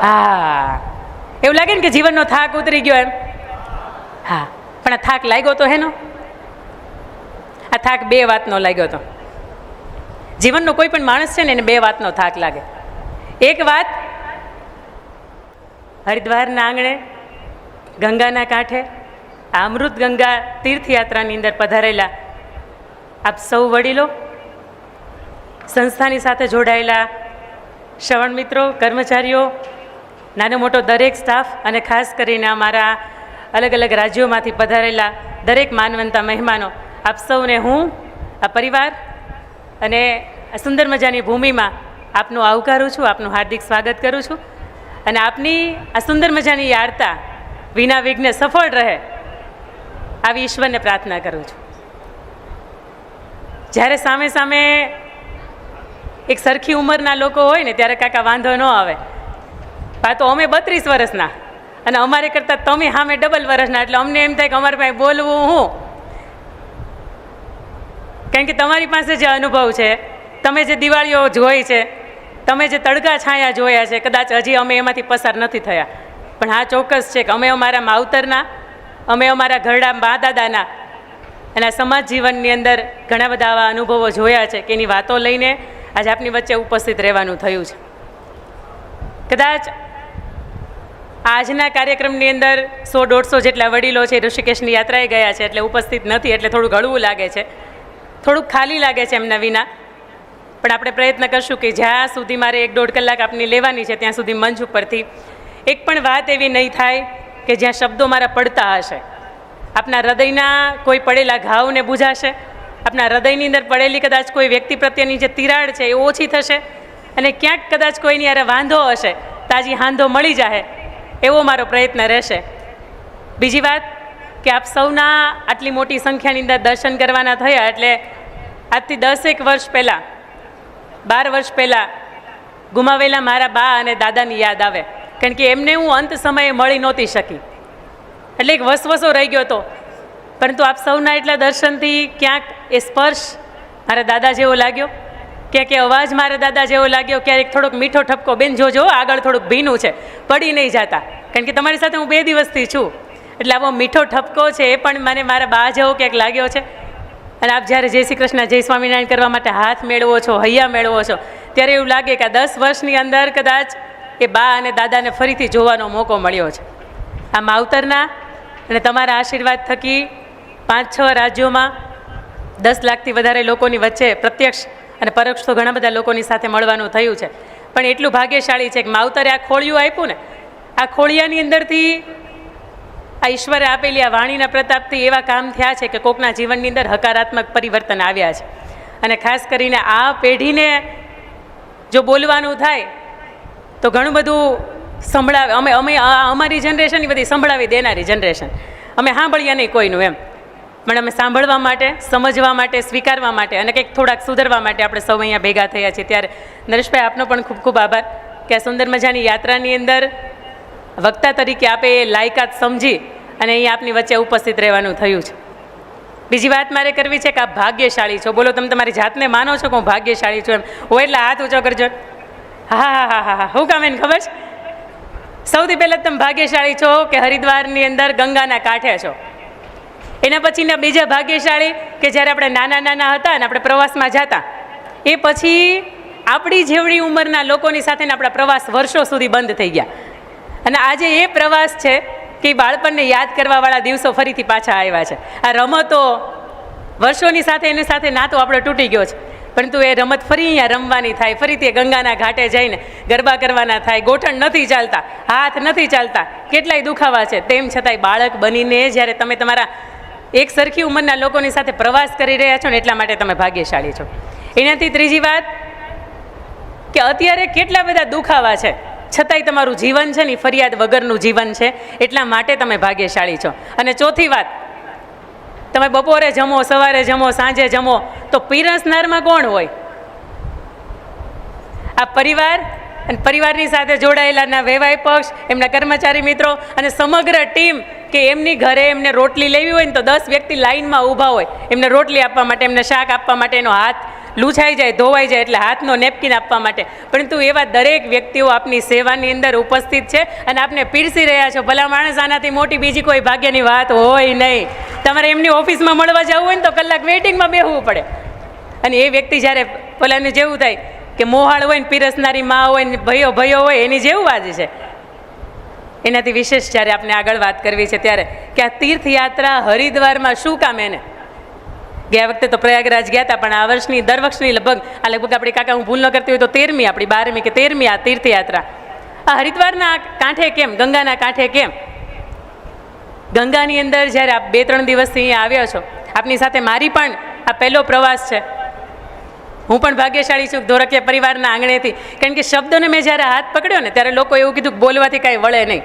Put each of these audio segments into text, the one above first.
હા, એવું લાગે ને કે જીવનનો થાક ઉતરી ગયો એમ. હા, પણ આ થાક લાગ્યો તો હેનો? આ થાક બે વાતનો લાગ્યો તો. જીવનનો કોઈ પણ માણસ છે ને એને બે વાતનો થાક લાગે. એક વાત, હરિદ્વારના આંગણે ગંગાના કાંઠે આ અમૃત ગંગા તીર્થયાત્રાની અંદર પધારેલા આપ સૌ વડીલો, સંસ્થાની સાથે જોડાયેલા શ્રવણ મિત્રો, કર્મચારીઓ, નાનો મોટો દરેક સ્ટાફ અને ખાસ કરીને અમારા અલગ અલગ રાજ્યોમાંથી પધારેલા દરેક માનવંતા મહેમાનો, આપ સૌને હું આ પરિવાર અને આ સુંદર મજાની ભૂમિમાં આપનું આવકારું છું, આપનું હાર્દિક સ્વાગત કરું છું અને આપની આ સુંદર મજાની યાત્રા વિના વિઘ્ને સફળ રહે આવી ઈશ્વરને પ્રાર્થના કરું છું. જ્યારે સામે સામે એક સરખી ઉંમરના લોકો હોય ને ત્યારે કાકા વાંધો ન આવે. તો અમે 32 વર્ષના અને અમારે કરતાં તમે સામે ડબલ વર્ષના, એટલે અમને એમ થાય કે અમારે પાસે બોલવું હું. કારણ કે તમારી પાસે જે અનુભવ છે, તમે જે દિવાળીઓ જોઈ છે, તમે જે તડકા છાયા જોયા છે, કદાચ હજી અમે એમાંથી પસાર નથી થયા, પણ હા ચોક્કસ છે કે અમે અમારા માવતરના, અમે અમારા ઘરડા બા દાદાના અને આ સમાજ જીવનની અંદર ઘણા બધા આવા અનુભવો જોયા છે કે એની વાતો લઈને આજે આપની વચ્ચે ઉપસ્થિત રહેવાનું થયું છે. કદાચ આજના કાર્યક્રમની અંદર 100-150 જેટલા વડીલો છે ઋષિકેશની યાત્રાએ ગયા છે, એટલે ઉપસ્થિત નથી, એટલે થોડું હળવું લાગે છે, થોડુંક ખાલી લાગે છે એમના વિના. પણ આપણે પ્રયત્ન કરશું કે જ્યાં સુધી મારે 1-1.5 કલાક આપની લેવાની છે ત્યાં સુધી મંચ ઉપરથી એક પણ વાત એવી નહીં થાય કે જ્યાં શબ્દો મારા પડતા હશે. આપના હૃદયના કોઈ પડેલા ઘાવને બુઝાશે, આપના હૃદયની અંદર પડેલી કદાચ કોઈ વ્યક્તિ પ્રત્યેની જે તિરાડ છે એ ઓછી થશે અને ક્યાંક કદાચ કોઈની યારે વાંધો હશે, તાજી હાંધો મળી જાય એવો મારો પ્રયત્ન રહેશે. બીજી વાત કે આપ સૌના આટલી મોટી સંખ્યાની અંદર દર્શન કરવાના થયા એટલે આજથી 10 વર્ષ પહેલાં, 12 વર્ષ પહેલાં ગુમાવેલા મારા બા અને દાદાની યાદ આવે. કારણ કે એમને હું અંત સમયે મળી નહોતી શકી, એટલે એક વસવસો રહી ગયો હતો. પરંતુ આપ સૌના એટલા દર્શનથી ક્યાંક એ સ્પર્શ મારા દાદા જેવો લાગ્યો, ક્યાંક એ અવાજ મારા દાદા જેવો લાગ્યો, ક્યારેક થોડોક મીઠો ઠપકો, બેન જોજો આગળ થોડુંક ભીનું છે, પડી નહીં જતા. કારણ કે તમારી સાથે હું 2 દિવસથી છું, એટલે આવો મીઠો ઠપકો છે એ પણ મને મારા બા જેવો ક્યાંક લાગ્યો છે. અને આપ જ્યારે જય શ્રી કૃષ્ણ, જય સ્વામિનારાયણ કરવા માટે હાથ મેળવો છો, હૈયા મેળવો છો, ત્યારે એવું લાગે કે આ 10 વર્ષની અંદર કદાચ એ બા અને દાદાને ફરીથી જોવાનો મોકો મળ્યો છે. આ માવતરના અને તમારા આશીર્વાદ થકી 5-6 રાજ્યોમાં 10 લાખથી વધારે લોકોની વચ્ચે પ્રત્યક્ષ અને પરોક્ષ તો ઘણા બધા લોકોની સાથે મળવાનું થયું છે. પણ એટલું ભાગ્યશાળી છે કે માવતરે આ ખોળિયું આપ્યું ને, આ ખોળિયાની અંદરથી આ ઈશ્વરે આપેલી આ વાણીના પ્રતાપથી એવા કામ થયા છે કે કોકના જીવનની અંદર હકારાત્મક પરિવર્તન આવ્યા છે. અને ખાસ કરીને આ પેઢીને જો બોલવાનું થાય તો ઘણું બધું સંભળાવે. અમે અમારી જનરેશનની બધી સંભળાવી દેનારી જનરેશન, અમે સાંભળીએ નહીં કોઈનું એમ, પણ અમે સાંભળવા માટે, સમજવા માટે, સ્વીકારવા માટે અને કંઈક થોડાક સુધરવા માટે આપણે સૌ અહીંયા ભેગા થયા છીએ. ત્યારે નરેશભાઈ આપનો પણ ખૂબ ખૂબ આભાર કે આ સુંદર મજાની યાત્રાની અંદર વક્તા તરીકે આપે એ લાયકાત સમજી અને અહીંયા આપની વચ્ચે ઉપસ્થિત રહેવાનું થયું છે. બીજી વાત મારે કરવી છે કે આપ ભાગ્યશાળી છો. બોલો, તમે તમારી જાતને માનો છો કે હું ભાગ્યશાળી છું? એમ હોય એટલે હાથ ઊંચો કરજો. હા હા હા હા હા, હું કામ એને ખબર છે? સૌથી પહેલાં તમે ભાગ્યશાળી છો કે હરિદ્વારની અંદર ગંગાના કાંઠે છો. એના પછીના બીજા ભાગ્યશાળી કે જ્યારે આપણે નાના નાના હતા અને આપણે પ્રવાસમાં જતા, એ પછી આપણી જેવડી ઉંમરના લોકોની સાથેના આપણા પ્રવાસ વર્ષો સુધી બંધ થઈ ગયા. અને આજે એ પ્રવાસ છે કે બાળપણને યાદ કરવાવાળા દિવસો ફરીથી પાછા આવ્યા છે. આ રમતો વર્ષોની સાથે એની સાથે નાતો આપણો તૂટી ગયો છે, પરંતુ એ રમત ફરી અહીંયા રમવાની થાય, ફરીથી ગંગાના ઘાટે જઈને ગરબા કરવાના થાય. ગોઠણ નથી ચાલતા, હાથ નથી ચાલતા, કેટલાય દુખાવા છે, તેમ છતાંય બાળક બનીને જ્યારે તમે તમારા એક સરખી ઉંમરના લોકોની સાથે પ્રવાસ કરી રહ્યા છો ને એટલા માટે તમે ભાગ્યશાળી છો. એનાથી ત્રીજી વાત કે અત્યારે કેટલા બધા દુખાવા છે છતાંય તમારું જીવન છે ને ફરિયાદ વગરનું જીવન છે, એટલા માટે તમે ભાગ્યશાળી છો. અને ચોથી વાત, તમે બપોરે જમો, સવારે જમો, સાંજે જમો તો પીરસનારમાં કોણ હોય? આ પરિવાર અને પરિવારની સાથે જોડાયેલાના વહેવાય પક્ષ, એમના કર્મચારી મિત્રો અને સમગ્ર ટીમ કે એમની ઘરે એમને રોટલી લેવી હોય ને તો 10 વ્યક્તિ લાઈનમાં ઊભા હોય એમને રોટલી આપવા માટે, એમને શાક આપવા માટે, એનો હાથ લૂછાઈ જાય, ધોવાઈ જાય એટલે હાથનો નેપકિન આપવા માટે. પરંતુ એવા દરેક વ્યક્તિઓ આપની સેવાની અંદર ઉપસ્થિત છે અને આપને પીરસી રહ્યા છો. ભલા માણસ, આનાથી મોટી બીજી કોઈ ભાગ્યની વાત હોય નહીં. તમારે એમની ઓફિસમાં મળવા જવું હોય ને તો કલાક વેઇટિંગમાં બેસવું પડે. અને એ વ્યક્તિ જ્યારે પેલાને જેવું થાય કે મોહાળ હોય ને પીરસનારી માં હોય ને ભયો ભયો હોય, એની જેવું વાત છે. એનાથી વિશેષ જ્યારે આપણે આગળ વાત કરવી છે ત્યારે કે આ તીર્થયાત્રા હરિદ્વારમાં શું કામ એને. ગયા વખતે તો પ્રયાગરાજ ગયા હતા, પણ આ વર્ષની દર વર્ષની લગભગ આપણી કાકા હું ભૂલ ન કરતી હોય તો 13મી, આપણી 12મી કે 13મી આ તીર્થયાત્રા. આ હરિદ્વારના કાંઠે કેમ, ગંગાના કાંઠે કેમ? ગંગાની અંદર જ્યારે આપ 2-3 દિવસથી અહીંયા આવ્યા છો, આપની સાથે મારી પણ આ પહેલો પ્રવાસ છે. હું પણ ભાગ્યશાળી છું ધોળકિયા પરિવારના આંગણેથી. કારણ કે શબ્દોને મેં જ્યારે હાથ પકડ્યો ને ત્યારે લોકો એવું કીધું કે બોલવાથી કાંઈ વળે નહીં,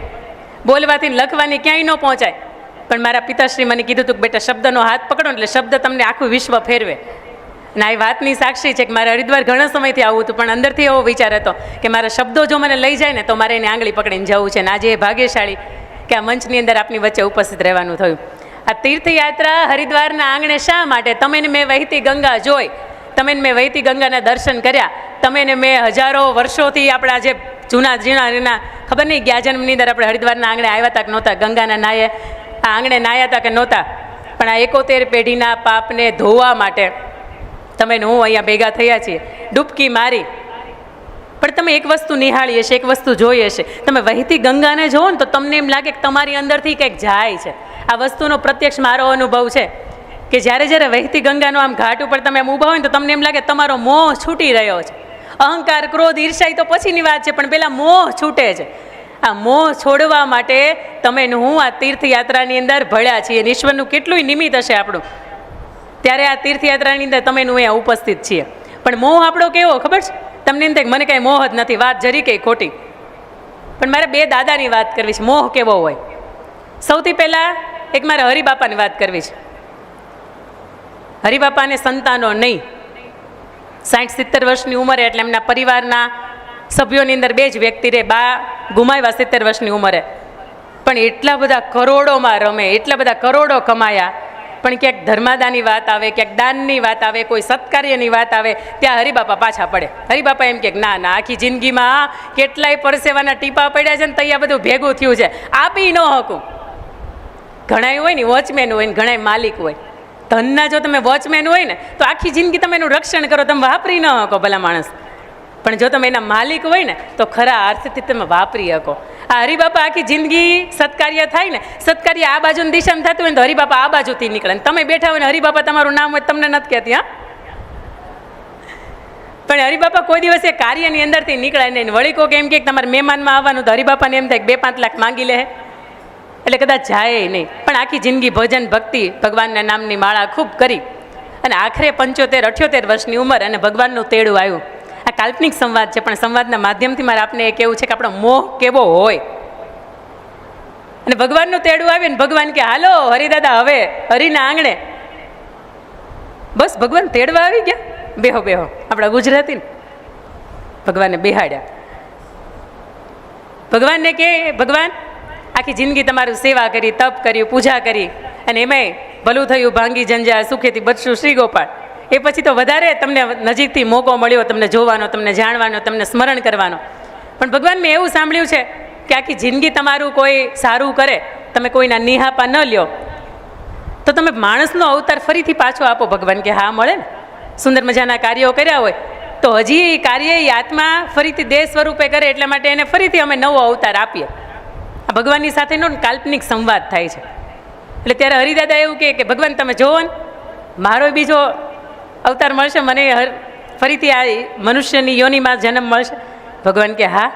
બોલવાથી લખવાની ક્યાંય ન પહોંચાય. પણ મારા પિતાશ્રી મને કીધું હતું કે બેટા શબ્દનો હાથ પકડો એટલે શબ્દ તમને આખું વિશ્વ ફેરવે. અને આ વાતની સાક્ષી છે કે મારે હરિદ્વાર ઘણા સમયથી આવું હતું, પણ અંદરથી એવો વિચાર હતો કે મારા શબ્દો જો મને લઈ જાય ને તો મારે એની આંગળી પકડીને જવું છે. અને આજે એ ભાગ્યશાળી કે આ મંચની અંદર આપની વચ્ચે ઉપસ્થિત રહેવાનું થયું. આ તીર્થયાત્રા હરિદ્વારના આંગણે શા માટે? તમે મેં વહેતી ગંગા જોઈ, તમે મેં વહેતી ગંગાના દર્શન કર્યા, તમે મેં હજારો વર્ષોથી આપણા જે જૂના ખબર નહીં ગયા જન્મની અંદર આપણે હરિદ્વારના આંગણે આવ્યા હતા કે નહોતા, ગંગાના નાયે આ આંગણે નાહ્યા હતા કે નહોતા. પણ આ 71 પેઢીના પાપને ધોવા માટે તમે હું અહીંયા ભેગા થયા છીએ, ડૂબકી મારી. પણ તમે એક વસ્તુ નિહાળી હશે, એક વસ્તુ જોઈ હશે. તમે વહેતી ગંગાને જોવો ને તો તમને એમ લાગે કે તમારી અંદરથી કંઈક જાય છે. આ વસ્તુનો પ્રત્યક્ષ મારો અનુભવ છે કે જ્યારે વહેતી ગંગાનો આમ ઘાટ ઉપર તમે આમ ઊભા હોય ને તો તમને એમ લાગે તમારો મોહ છૂટી રહ્યો છે. અહંકાર, ક્રોધ, ઈર્ષ્યા તો પછીની વાત છે, પણ પહેલાં મોહ છૂટે છે. આ મોહ છોડવા માટે તમે હું આ તીર્થયાત્રાની અંદર ભળ્યા છીએ. ઈશ્વરનું કેટલું નિમિત્ત હશે આપણું, ત્યારે આ તીર્થયાત્રાની અંદર તમે અહીંયા ઉપસ્થિત છીએ. પણ મોહ આપણો કેવો ખબર છે તમને? એમ થાય મને કાંઈ મોહ જ નથી, વાત જરી કંઈ ખોટી. પણ મારે 2 દાદાની વાત કરવી છે, મોહ કેવો હોય. સૌથી પહેલાં એક મારે હરિબાપાની વાત કરવી છે. હરિબાપાને સંતાનો નહીં, 60-70 વર્ષની ઉંમરે, એટલે એમના પરિવારના સભ્યોની અંદર 2 જ વ્યક્તિ રહે. બા ગુમાવ્યા 70 વર્ષની ઉંમરે, પણ એટલા બધા કરોડોમાં રમે, એટલા બધા કરોડો કમાયા. પણ ક્યાંક ધર્માદાની વાત આવે, ક્યાંક દાનની વાત આવે, કોઈ સત્કાર્યની વાત આવે, ત્યાં હરિબાપા પાછા પડે. હરિબાપા એમ કે ના ના, આખી જિંદગીમાં કેટલાય પરસેવાના ટીપા પડ્યા છે ને તૈયા બધું ભેગું થયું છે, આપી ન શકું. ઘણાય હોય ને વોચમેન હોય ને ઘણાય માલિક હોય. ધનના જો તમે વોચમેન હોય ને તો આખી જિંદગી તમે એનું રક્ષણ કરો, તમે વાપરી ન શકો ભલા માણસ. પણ જો તમે એના માલિક હોય ને તો ખરા અર્થથી તમે વાપરી શકો. આ હરિબાપા આખી જિંદગી સત્કાર્ય થાય ને, સત્કાર્ય આ બાજુની દિશામાં થતું હોય ને તો હરિબાપા આ બાજુથી નીકળે. તમે બેઠા હોય ને હરિબાપા તમારું નામ હોય તમને નથી કહેતી. હા, પણ હરિબાપા કોઈ દિવસ એ કાર્યની અંદરથી નીકળાય નહીં. વળી કોક એમ કે તમારે મહેમાનમાં આવવાનું તો હરિબાપાને એમ થાય કે 2-5 લાખ માંગી લે એટલે કદાચ જાય નહીં. પણ આખી જિંદગી ભજન ભક્તિ ભગવાનના નામની માળા ખૂબ કરી અને આખરે 75-78 વર્ષની ઉંમર અને ભગવાનનું તેડું આવ્યું. આ કાલ્પનિક સંવાદ છે, પણ સંવાદના માધ્યમથી મારે આપને એ કહેવું છે કે આપણો મોહ કેવો હોય. અને ભગવાનનું તેડું આવ્યું ને ભગવાન કે હાલો હરિદાદા હવે હરિના આંગણે. બસ ભગવાન તેડવા આવી ગયા, બેહો બેહો. આપણા ગુજરાતી ને ભગવાનને બેહાડ્યા. ભગવાનને કે ભગવાન આખી જિંદગી તમારું સેવા કરી, તપ કર્યું, પૂજા કરી, અને એમાંય ભલું થયું, ભાંગી જંજાળ, સુખેથી બચશું શ્રી ગોપાળ. એ પછી તો વધારે તમને નજીકથી મોકો મળ્યો તમને જોવાનો, તમને જાણવાનો, તમને સ્મરણ કરવાનો. પણ ભગવાન મેં એવું સાંભળ્યું છે કે આખી જિંદગી તમારું કોઈ સારું કરે, તમે કોઈના નિહાપા ન લ્યો તો તમે માણસનો અવતાર ફરીથી પાછો આપો. ભગવાન કે હા મળે ને, સુંદર મજાના કાર્યો કર્યા હોય તો હજી એ કાર્ય એ આત્મા ફરીથી દેહ સ્વરૂપે કરે, એટલા માટે એને ફરીથી અમે નવો અવતાર આપીએ. આ ભગવાનની સાથેનો કાલ્પનિક સંવાદ થાય છે. એટલે ત્યારે હરિદાદા એવું કે ભગવાન તમે જોવો ને, મારો બીજો અવતાર મળશે, મને ફરીથી આ મનુષ્યની યોનિમાં જન્મ મળશે. ભગવાન કે હા,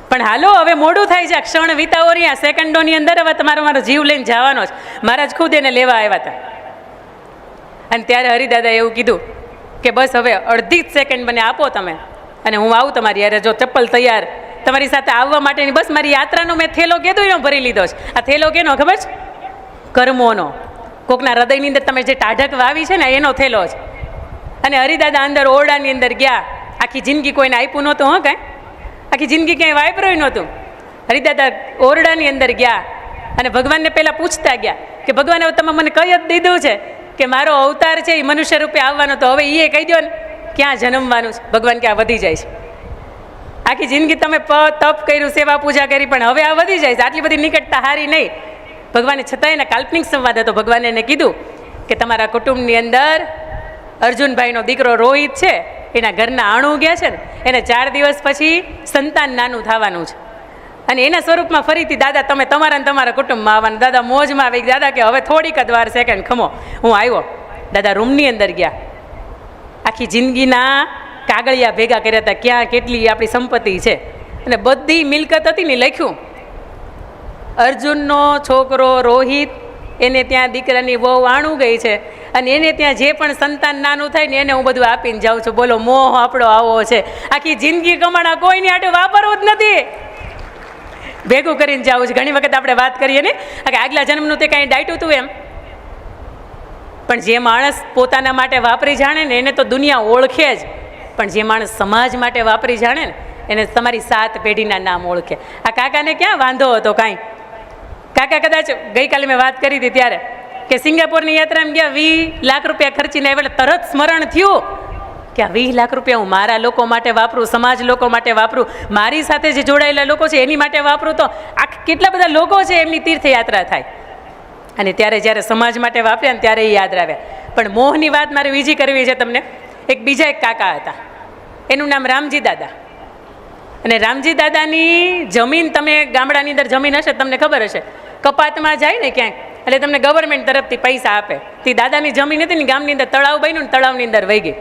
પણ હાલો હવે મોડું થાય છે, ક્ષણ વિતાવો નહીં, આ સેકન્ડોની અંદર હવે મારો જીવ લઈને જવાનો છે. મહારાજ ખુદ એને લેવા આવ્યા હતા. અને ત્યારે હરિદાદા એવું કીધું કે બસ હવે અડધી જ સેકન્ડ મને આપો તમે, અને હું આવું તમારી યારે. જો ચપ્પલ તૈયાર તમારી સાથે આવવા માટેની, બસ મારી યાત્રાનો મેં થેલો કીધું એનો ભરી લીધો છે. આ થેલો કેનો ખબર છે? કર્મોનો. કોકના હૃદયની અંદર તમે જે ટાઢક વાવી છે ને એનો થેલો છે. અને હરિદાદા અંદર ઓરડાની અંદર ગયા. આખી જિંદગી કોઈને આપ્યું નહોતું. હા, કાંઈ આખી જિંદગી ક્યાંય વાપર્યું નહોતું. હરિદાદા ઓરડાની અંદર ગયા અને ભગવાનને પહેલાં પૂછતા ગયા કે ભગવાન હવે તમે મને કહી જ દીધું છે કે મારો અવતાર છે એ મનુષ્ય રૂપે આવવાનો, તો હવે એ કહી દો ને ક્યાં જન્મવાનું છે. ભગવાન ક્યાં વધી જાય છે. આખી જિંદગી તમે તપ કર્યું, સેવા પૂજા કરી, પણ હવે આ વધી જાય છે. આટલી બધી નિકટતા હારી નહીં. ભગવાને છતાં એના કાલ્પનિક સંવાદ હતો. ભગવાને એને કીધું કે તમારા કુટુંબની અંદર અર્જુનભાઈનો દીકરો રોહિત છે, એના ઘરના આણું ગયા છે ને, એને 4 દિવસ પછી સંતાન નાનું થવાનું છે, અને એના સ્વરૂપમાં ફરીથી દાદા તમે તમારા ને તમારા કુટુંબમાં આવવાના. દાદા મોજમાં આવી. દાદા કે હવે થોડીક જ વાર સેકન્ડ ખમો, હું આવ્યો. દાદા રૂમની અંદર ગયા. આખી જિંદગીના કાગળિયા ભેગા કર્યા હતા, ક્યાં કેટલી આપણી સંપત્તિ છે, અને બધી મિલકત હતી ને લખ્યું. અર્જુનનો છોકરો રોહિત, એને ત્યાં દીકરાની બહુ આણું ગઈ છે, અને એને ત્યાં જે પણ સંતાન નાનું થાય ને એને હું બધું આપીને જાઉં છું. બોલો, મોહ આપણો આવો છે. આખી જિંદગી કમાણા કોઈની આટું વાપરવું જ નથી, ભેગું કરીને જવું છે. ઘણી વખત આપણે વાત કરીએ ને કે આગલા જન્મનું તે કાંઈ ડાયટું હતું એમ, પણ જે માણસ પોતાના માટે વાપરી જાણે ને એને તો દુનિયા ઓળખે જ, પણ જે માણસ સમાજ માટે વાપરી જાણે ને એને તમારી 7 પેઢીના નામ ઓળખે. આ કાકાને ક્યાં વાંધો હતો કાંઈ. કાકા કદાચ ગઈકાલે મેં વાત કરી હતી ત્યારે કે સિંગાપોરની યાત્રામાં ગયા, 20 લાખ રૂપિયા ખર્ચીને આવ્યા. તરત સ્મરણ થયું કે આ 20 લાખ રૂપિયા હું મારા લોકો માટે વાપરું, સમાજ લોકો માટે વાપરું, મારી સાથે જે જોડાયેલા લોકો છે એની માટે વાપરું, તો આ કેટલા બધા લોકો છે એમની તીર્થયાત્રા થાય. અને ત્યારે જ્યારે સમાજ માટે વાપર્યા ને ત્યારે એ યાદ આવ્યા. પણ મોહની વાત મારે બીજી કરવી છે તમને. એક બીજા એક કાકા હતા, એનું નામ રામજી દાદા. અને રામજી દાદાની જમીન, તમે ગામડાની અંદર જમીન હશે તમને ખબર હશે, કપાતમાં જાય ને ક્યાંક એટલે તમને ગવર્મેન્ટ તરફથી પૈસા આપે. તે દાદાની જમીન હતી ને ગામની અંદર તળાવ બન્યું ને તળાવની અંદર વહી ગઈ,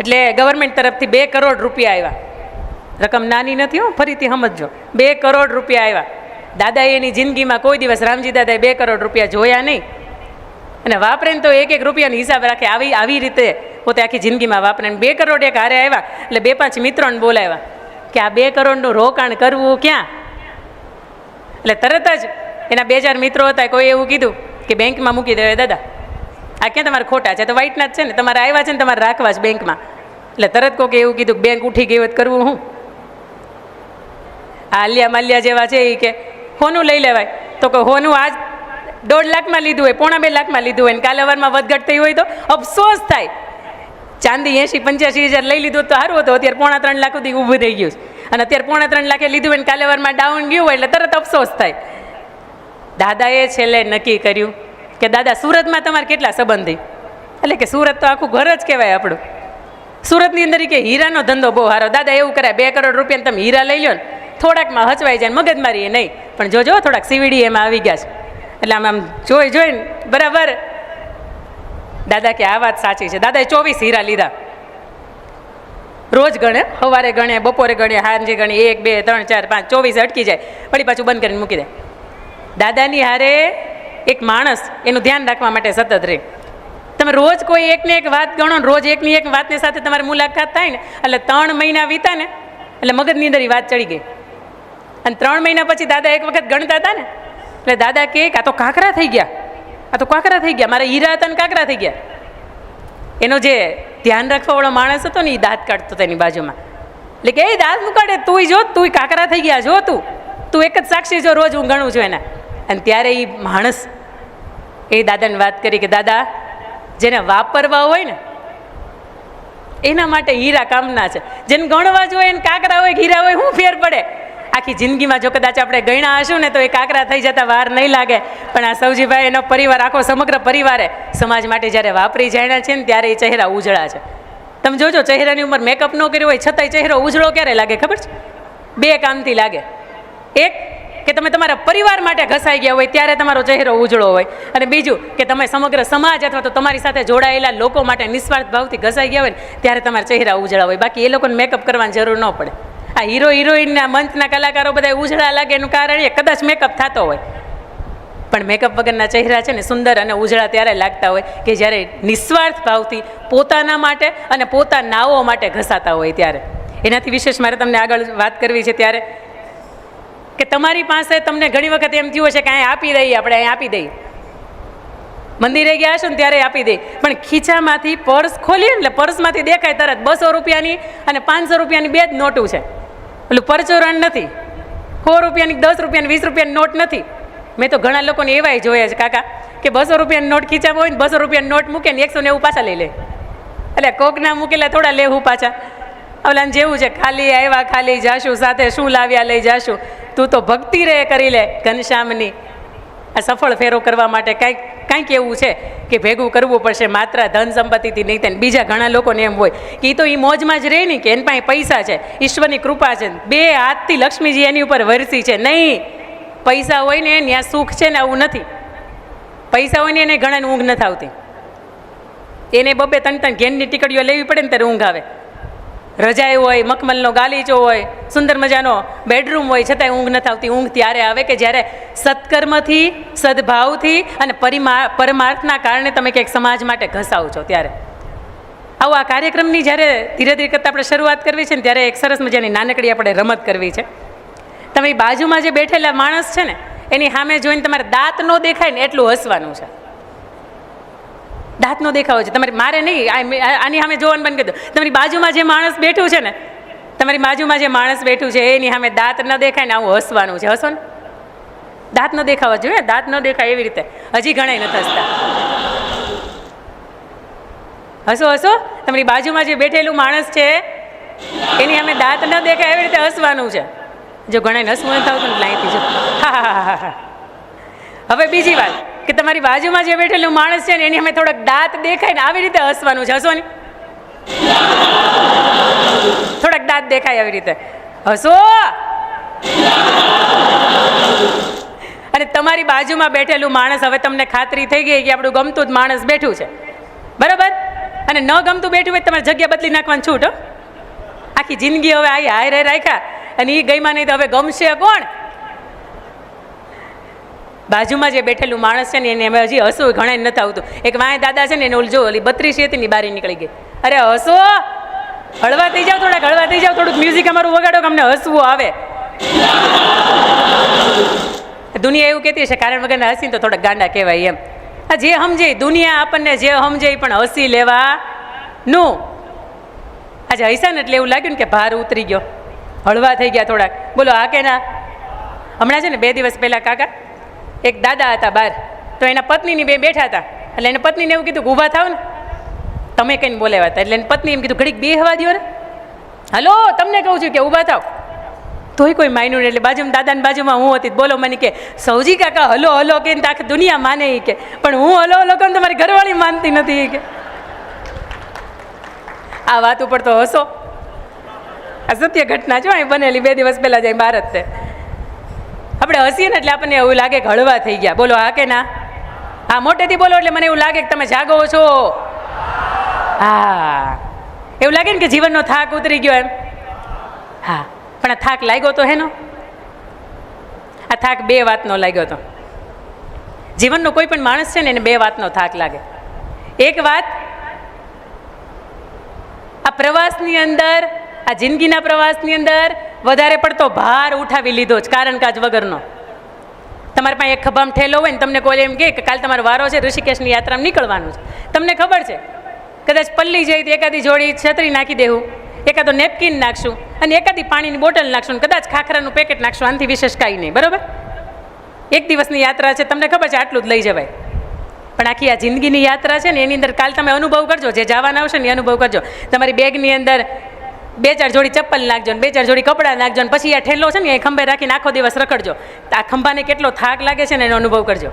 એટલે ગવર્મેન્ટ તરફથી 2 કરોડ રૂપિયા આવ્યા. રકમ નાની નથી હો, ફરીથી સમજજો. 2 કરોડ રૂપિયા આવ્યા. દાદાએ એની જિંદગીમાં કોઈ દિવસ રામજી દાદાએ 2 કરોડ રૂપિયા જોયા નહીં, અને વાપરે ને તો 1-1 રૂપિયાનો હિસાબ રાખે. આવી રીતે પોતે આખી જિંદગીમાં વાપરે. 2 કરોડ એક હારે આવ્યા એટલે 2-5 મિત્રોને બોલાવ્યા કે આ 2 કરોડનું રોકાણ કરવું ક્યાં. એટલે તરત જ એના 2-4 મિત્રો હતા, કોઈ એવું કીધું કે બેંકમાં મૂકી દેવાય દાદા, આ ક્યાં તમારે ખોટા છે, તો વ્હાઇટના જ છે ને, તમારે આવ્યા છે ને તમારે રાખવા છે બેંકમાં. એટલે તરત કોકે એવું કીધું બેંક ઉઠી ગઈ હોય કરવું હું. આ આલિયા માલિયા જેવા છે એ કે હોનું લઈ લેવાય, તો કે હોનું આજ 1.5 લાખમાં લીધું હોય, 1.25 લાખમાં લીધું હોય, કાલે વારમાં વધઘટ થઈ હોય તો અફસોસ થાય. ચાંદી 80-85 હજાર લઈ લીધું તો સારું હતું, અત્યારે 3.25 લાખ સુધી ઊભું થઈ ગયું છે. અને અત્યારે 3.25 લાખે લીધું હોય ને કાલે વારમાં ડાઉન ગયું હોય એટલે તરત અફસોસ થાય. દાદાએ છેલ્લે નક્કી કર્યું કે દાદા સુરતમાં તમારે કેટલા સંબંધી, એટલે કે સુરત તો આખું ઘર જ કહેવાય આપણું. સુરતની અંદર કે હીરાનો ધંધો બહુ સારો. દાદા એવું કરાય 2 કરોડ રૂપિયા તમે હીરા લઈ લો ને, થોડાકમાં હચવાઈ જાય, મગજમારી નહીં, પણ જોજો થોડાક સીવીડી એમાં આવી ગયા છે. એટલે આમ જોઈને બરાબર દાદા કે આ વાત સાચી છે. દાદાએ 24 હીરા લીધા. રોજ ગણે, સવારે ગણે, બપોરે ગણે, સાંજે ગણે, 1, 2, 3, 4, 5, 24 અટકી જાય, વળી પાછું બંધ કરીને મૂકી દે. દાદાની હારે એક માણસ એનું ધ્યાન રાખવા માટે સતત રહે. તમે રોજ કોઈ એકને એક વાત ગણો, રોજ એકની એક વાતની સાથે તમારી મુલાકાત થાય ને, એટલે 3 મહિના વીતા ને એટલે મગજની અંદર એ વાત ચડી ગઈ. અને 3 મહિના પછી દાદા એક વખત ગણતા હતા ને, એટલે દાદા કે આ તો કાંકરા થઈ ગયા, આ તો કાંકરા થઈ ગયા, મારા હીરા હતા ને કાંકરા થઈ ગયા. એનો જે ધ્યાન રાખવાવાળો માણસ હતો ને એ દાંત કાઢતો હતો એની બાજુમાં. એટલે કે એ દાંત મુકાડે, તું જો, તું કાંકરા થઈ ગયા, જો તું એક જ સાક્ષી જો, રોજ હું ગણું છું એના. અને ત્યારે એ માણસ એ દાદાને વાત કરી કે દાદા, જેને વાપરવા હોય ને એના માટે હીરા કામના છે, જેને ગણવા જોઈએ એને કાંકરા હોય હીરા હોય, શું ફેર પડે. આખી જિંદગીમાં જો કદાચ આપણે ગણ્યા હશું ને તો એ કાંકરા થઈ જતા વાર નહીં લાગે. પણ આ સૌજીભાઈ, એનો પરિવાર, આખો સમગ્ર પરિવારે સમાજ માટે જ્યારે વાપરી જાણ્યા છે ને ત્યારે એ ચહેરા ઉજળા છે. તમે જોજો, ચહેરાની ઉંમર મેકઅપ ન કર્યો હોય છતાંય ચહેરો ઉજળો ક્યારે લાગે ખબર છે? 2 કામથી લાગે. એક કે તમે તમારા પરિવાર માટે ઘસાઈ ગયા હોય ત્યારે તમારો ચહેરો ઉજળો હોય, અને બીજું કે તમે સમગ્ર સમાજ અથવા તો તમારી સાથે જોડાયેલા લોકો માટે નિસ્વાર્થ ભાવથી ઘસાઈ ગયા હોય ને ત્યારે તમારા ચહેરા ઉજળા હોય. બાકી એ લોકોને મેકઅપ કરવાની જરૂર ન પડે. આ હીરો હિરોઈનના મંચના કલાકારો બધા ઉજળા લાગે એનું કારણ એ કદાચ મેકઅપ થતો હોય, પણ મેકઅપ વગરના ચહેરા છે ને સુંદર અને ઉજળા ત્યારે લાગતા હોય કે જ્યારે નિસ્વાર્થ ભાવથી પોતાના માટે અને પોતાનાઓ માટે ઘસાતા હોય ત્યારે. એનાથી વિશેષ મારે તમને આગળ વાત કરવી છે ત્યારે કે તમારી પાસે તમને ઘણી વખત એમ થયું હશે કે અહીં આપી દઈએ, આપણે અહીં આપી દઈએ, મંદિરે ગયા હશો ને ત્યારે આપી દઈએ, પણ ખીચામાંથી પર્સ ખોલીએ એટલે પર્સમાંથી દેખાય તરત 200 રૂપિયાની અને 500 રૂપિયાની 2 જ નોટું છે. પેલું પરચોરણ નથી, 100 રૂપિયાની, 10 રૂપિયાની, 20 રૂપિયાની નોટ નથી. મેં તો ઘણા લોકોને એવાય જોયા છે કાકા કે 200 રૂપિયાની નોટ ખીચામાં હોય ને 200 રૂપિયાની નોટ મૂકે ને 190 પાછા લઈ લે. એટલે કોકના મૂકેલા થોડા લેવું પાછા. ઓલાને જેવું છે, ખાલી આવ્યા ખાલી જાશું, સાથે શું લાવ્યા લઈ જાશું. તું તો ભક્તિ રે કરી લે ઘનશ્યામની. આ સફળ ફેરો કરવા માટે કાંઈક એવું છે કે ભેગું કરવું પડશે, માત્ર ધન સંપત્તિથી નહીં થાય. બીજા ઘણા લોકોને એમ હોય કે એ તો એ મોજમાં જ રહે ને, કે એની પાસે પૈસા છે, ઈશ્વરની કૃપા છે, 2 હાથથી લક્ષ્મીજી એની ઉપર વરસી છે. નહીં, પૈસા હોય ને ત્યાં સુખ છે ને, આવું નથી. પૈસા હોય ને એને ઘણાને ઊંઘ નથી આવતી. એને 2-3 ઘેરની ટીકડીઓ લેવી પડે ને ત્યારે ઊંઘ આવે. રજાઈ હોય, મખમલનો ગાલીચો હોય, સુંદર મજાનો બેડરૂમ હોય, છતાંય ઊંઘ નથી આવતી. ઊંઘ ત્યારે આવે કે જ્યારે સત્કર્મથી, સદભાવથી અને પરમાર્થના કારણે તમે કંઈક સમાજ માટે ઘસાવ છો ત્યારે. આવું આ કાર્યક્રમની જ્યારે ધીરે ધીરે કરતાં આપણે શરૂઆત કરવી છે ને, ત્યારે એક સરસ મજાની નાનકડી આપણે રમત કરવી છે. તમે બાજુમાં જે બેઠેલા માણસ છે ને એની સામે જોઈને તમારે દાંત ન દેખાય ને એટલું હસવાનું છે. દાંત નો દેખાવો છે તમારે, મારે નહીં, આની સામે જોવાનું બંધ કરી દો. તમારી બાજુમાં જે માણસ બેઠું છે ને, તમારી બાજુમાં જે માણસ બેઠું છે એની સામે દાંત ન દેખાય ને આવું હસવાનું છે. હસો ને, દાંત ન દેખાવા જોઈએ, દાંત ન દેખાય એવી રીતે. હજી ઘણાય નથી હસતા. હસો હસો, તમારી બાજુમાં જે બેઠેલું માણસ છે એની સામે દાંત ન દેખાય એવી રીતે હસવાનું છે. જો ઘણાને હસવું નથી આવતું ને લાઈથી જો. હા. હવે બીજી વાત કે તમારી બાજુમાં જે બેઠેલું માણસ છે ને એની સામે થોડાક દાંત દેખાય ને આવી રીતે હસવાનું છે. હસો ને, થોડાક દાંત દેખાય આવી રીતે હસો. અને તમારી બાજુમાં બેઠેલું માણસ, હવે તમને ખાતરી થઈ ગઈ કે આપણું ગમતું જ માણસ બેઠું છે, બરાબર? અને ન ગમતું બેઠું હોય તમારી જગ્યા બદલી નાખવાની છૂટ. આખી જિંદગી હવે આ હાય રાખ્યા અને એ ગઈમાં નહીં તો હવે ગમશે કોણ? બાજુમાં જે બેઠેલું માણસ છે ને એને અમે હજી હસવું ઘણા નથી આવતું. એક વાય દાદા છે ને એને જો ઓલી 32 હતી ને બારી નીકળી ગઈ. અરે હસો, હળવા થઈ જાવ, થોડાક હળવા થઈ જાવ, થોડુંક મ્યુઝિક અમારું વગાડો કે અમને હસવું આવે. દુનિયા એવું કહેતી છે કારણ વગરના હસીને તો થોડાક ગાંડા કહેવાય એમ. આ જે સમજે દુનિયા આપણને જે સમજે પણ હસી લેવા નું. આજે હસ્યા ને એટલે એવું લાગ્યું ને કે ભાર ઉતરી ગયો, હળવા થઈ ગયા થોડાક. બોલો હા કે ના? હમણાં છે ને 2 દિવસ પહેલાં કાકા એક દાદા હતા બહાર, તો એના પત્નીની 2 બેઠા હતા. એટલે એને પત્નીને એવું કીધું કે ઊભા થાવ ને, તમે કંઈને બોલાવ્યા હતા. એટલે એની પત્ની એમ કીધું ઘડીક બેહવા દો ને. હલો, તમને કહું છું કે ઊભા થાવ. તોય કોઈ માન્યું નહીં. એટલે બાજુમાં દાદાની બાજુમાં હું હતી. બોલો મને કે સૌજી કાકા હલો હલો કે આખી દુનિયા માને કે, પણ હું હલો હલો કહું તમારી ઘરવાળી માનતી નથી કે. આ વાત ઉપર તો હસો. આ સત્ય ઘટના જો અહીં બનેલી 2 દિવસ પહેલાં જાય ભારત તે. આપણે હસીએ ને એટલે આપણને એવું લાગે કે હળવા થઈ ગયા. બોલો હા કે ના? હા, મોટેથી બોલો એટલે મને એવું લાગે કે તમે જાગો છો. હા, એવું લાગે ને કે જીવનનો થાક ઉતરી ગયો એમ. હા, પણ આ થાક લાગ્યો તો હેનો? આ થાક 2 વાતનો લાગ્યો હતો. જીવનનો કોઈ પણ માણસ છે ને એને 2 વાતનો થાક લાગે. એક વાત, આ પ્રવાસની અંદર, આ જિંદગીના પ્રવાસની અંદર વધારે પડતો ભાર ઉઠાવી લીધો જ કારણ કાજ વગરનો. તમારી પાસે એક ખભામાં ઠેલો હોય ને તમને કોઈ એમ કહે કે કાલ તમારો વારો છે, ઋષિકેશની યાત્રામાં નીકળવાનું છે. તમને ખબર છે કદાચ પલ્લી જાય તો એકાદી જોડી છત્રી નાખી દેવું, એકાદો નેપકિન નાખશું અને એકાદી પાણીની બોટલ નાખશું, કદાચ ખાખરાનું પેકેટ નાખશું. આનાથી વિશેષ કાંઈ નહીં, બરાબર? 1 દિવસની યાત્રા છે, તમને ખબર છે આટલું જ લઈ જવાય. પણ આખી આ જિંદગીની યાત્રા છે ને એની અંદર કાલ તમે અનુભવ કરજો, જે જવાના આવશે ને એ અનુભવ કરજો. તમારી બેગની અંદર 2-4 જોડી ચપ્પલ નાખજો ને 2-4 જોડી કપડાં નાખજો ને પછી આ ઠેલો છે ને એ ખંભે રાખીને આખો દિવસ રખડજો. આ ખંભાને કેટલો થાક લાગે છે ને એનો અનુભવ કરજો.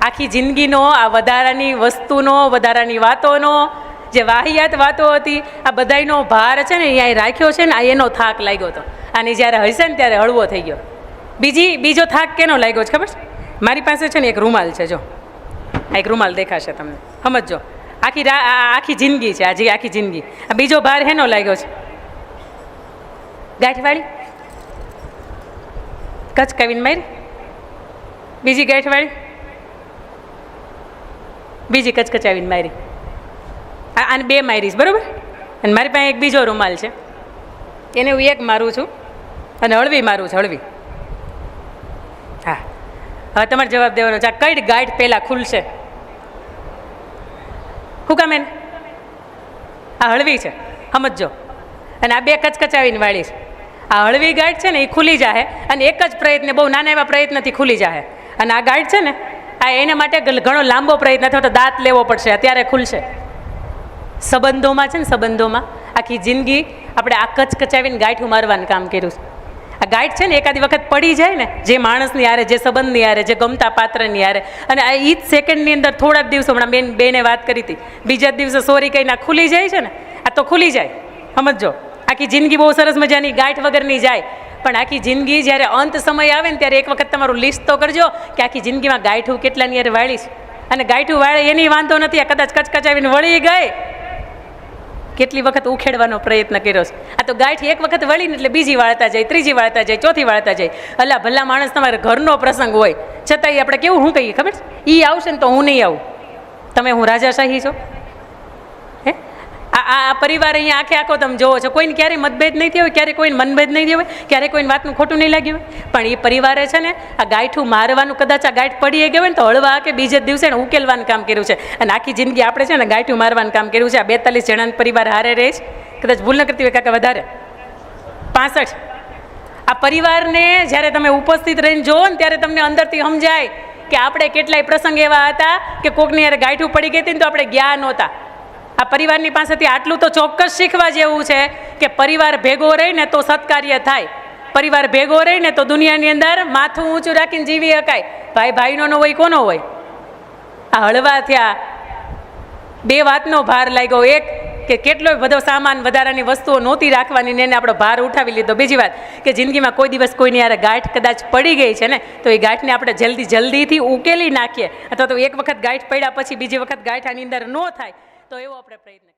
આખી જિંદગીનો આ વધારાની વસ્તુનો, વધારાની વાતોનો, જે વાહિયાત વાતો હતી, આ બધાયનો ભાર છે ને અહીંયા રાખ્યો છે ને, આ એનો થાક લાગ્યો હતો. અને જ્યારે હશે ને ત્યારે હળવો થઈ ગયો. બીજો થાક કેનો લાગ્યો છે ખબર છે? મારી પાસે છે ને એક રૂમાલ છે, જો આ એક રૂમાલ દેખાશે તમને, સમજજો. આખી જિંદગી છે, આજે આખી જિંદગી. આ બીજો ભાર હેનો લાગ્યો છે? ગાંઠવાળી કચ્છ કવિન મારી, બીજી ગાંઠવાળી, બીજી કચકચાવીને મારી. આને 2 મારીશ, બરાબર? અને મારી પાસે એક બીજો રૂમાલ છે, એને હું એક મારું છું અને હળવી મારું છું, હળવી. હા, હવે તમારે જવાબ દેવાનો છે. આ કઈ ગાંઠ પહેલાં ખુલશે? શું કામ એને? આ હળવી છે, સમજજો. અને આ 2 કચકચાવીને વાળી છે. આ હળવી ગાંઠ છે ને એ ખુલી જાય અને એક જ પ્રયત્ન, બહુ નાના એવા પ્રયત્નથી ખુલી જાય. અને આ ગાંઠ છે ને આ એના માટે ઘણો લાંબો પ્રયત્ન થયો, તો દાંત લેવો પડશે, અત્યારે ખુલશે. સંબંધોમાં છે ને, સંબંધોમાં આખી જિંદગી આપણે આ કચકચાવીને ગાંઠું મારવાનું કામ કર્યું છે. આ ગાંઠ છે ને એકાદી વખત પડી જાય ને, જે માણસની હારે, જે સંબંધની હારે, જે ગમતા પાત્રની હારે, અને આ ઈ જ સેકન્ડની અંદર થોડા જ દિવસો, હમણાં બેને વાત કરી હતી, બીજા જ દિવસે સોરી કહીને ખુલી જાય છે ને, આ તો ખુલી જાય. સમજો, આખી જિંદગી બહુ સરસ મજાની ગાંઠ વગરની જાય, પણ આખી જિંદગી જ્યારે અંત સમય આવે ને ત્યારે એક વખત તમારું લિસ્ટ તો કરજો કે આખી જિંદગીમાં ગાંઠું કેટલાની યાર વાળીશ. અને ગાંઠું વાળે એની વાંધો નથી, આ કદાચ કચકચાવીને વળી ગઈ, કેટલી વખત ઉખેડવાનો પ્રયત્ન કર્યો છે. આ તો ગાંઠ એક વખત વળીને એટલે બીજી વાળતા જાય, ત્રીજી વાળતા જાય, ચોથી વાળતા જાય. અલા ભલા માણસ, તમારે ઘરનો પ્રસંગ હોય છતાંય આપણે કેવું શું કહીએ ખબર છે, એ આવશે ને તો હું નહીં આવું, તમે હું રાજાશાહી છો? હે, આ પરિવાર અહીંયા આખે આખો તમે જોવો છો, કોઈને ક્યારેય મતભેદ નહીં થયો હોય, ક્યારેય કોઈને મનભેદ નહીં થયો હોય, ક્યારેય કોઈને વાતનું ખોટું નહીં લાગ્યું હોય, પણ એ પરિવારે છે ને આ ગાંઠું મારવાનું, કદાચ આ ગાંઠ પડી ગયો હોય ને તો હળવા કે બીજે જ દિવસે ઉકેલવાનું કામ કર્યું છે. અને આખી જિંદગી આપણે છે ને ગાંઠું મારવાનું કામ કર્યું છે. આ 42 જણાનો પરિવાર હારે રહે છે, કદાચ ભૂલ ન કરતી હોય કાકા, વધારે 65. આ પરિવારને જ્યારે તમે ઉપસ્થિત રહીને જોવો ને ત્યારે તમને અંદરથી સમજાય કે આપણે કેટલાય પ્રસંગ એવા હતા કે કોકની યાર ગાંઠું પડી ગઈ હતી ને તો આપણે ગયા નહોતા. આ પરિવારની પાસેથી આટલું તો ચોક્કસ શીખવા જેવું છે કે પરિવાર ભેગો રહીને તો સત્કાર્ય થાય, પરિવાર ભેગો રહીને તો દુનિયાની અંદર માથું ઊંચું રાખીને જીવી શકાય. ભાઈ ભાઈનો ન હોય કોનો હોય? આ હળવા થયા, બે વાતનો ભાર લાગ્યો. એક કે કેટલો બધો સામાન, વધારાની વસ્તુઓ નહોતી રાખવાની ને એને આપણો ભાર ઉઠાવી લીધો. બીજી વાત કે જિંદગીમાં કોઈ દિવસ કોઈની યાર ગાંઠ કદાચ પડી ગઈ છે ને તો એ ગાંઠને આપણે જલ્દીથી ઉકેલી નાખીએ, અથવા તો એક વખત ગાંઠ પડ્યા પછી બીજી વખત ગાંઠ આની અંદર ન થાય, તો એવો આપણે પ્રયત્ન